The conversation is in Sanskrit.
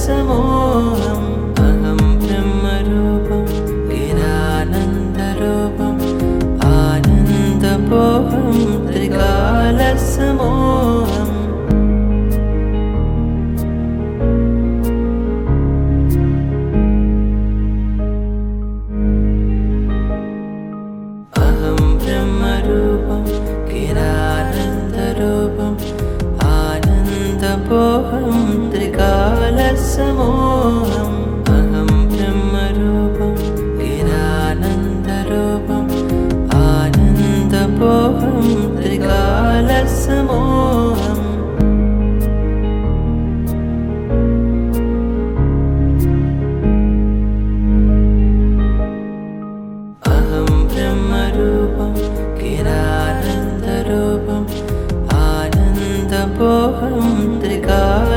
त्रिकालसमोहम् अहं ब्रह्मरूपं गिरानन्दरूपम् आनन्दपोहं त्रिकालसमोहम् अहं ब्रह्मरूपं गिरानन्दरूपम् आनन्दपोहं त्रिकालसमोहम् अहं ब्रह्मरूपं गिरानन्दरूपम् आनन्दपोहं त्रिकालसमोहम् अहं ब्रह्मरूपं गिरानन्दरूपम् आनन्दपोहं त्रिकालसमोहम्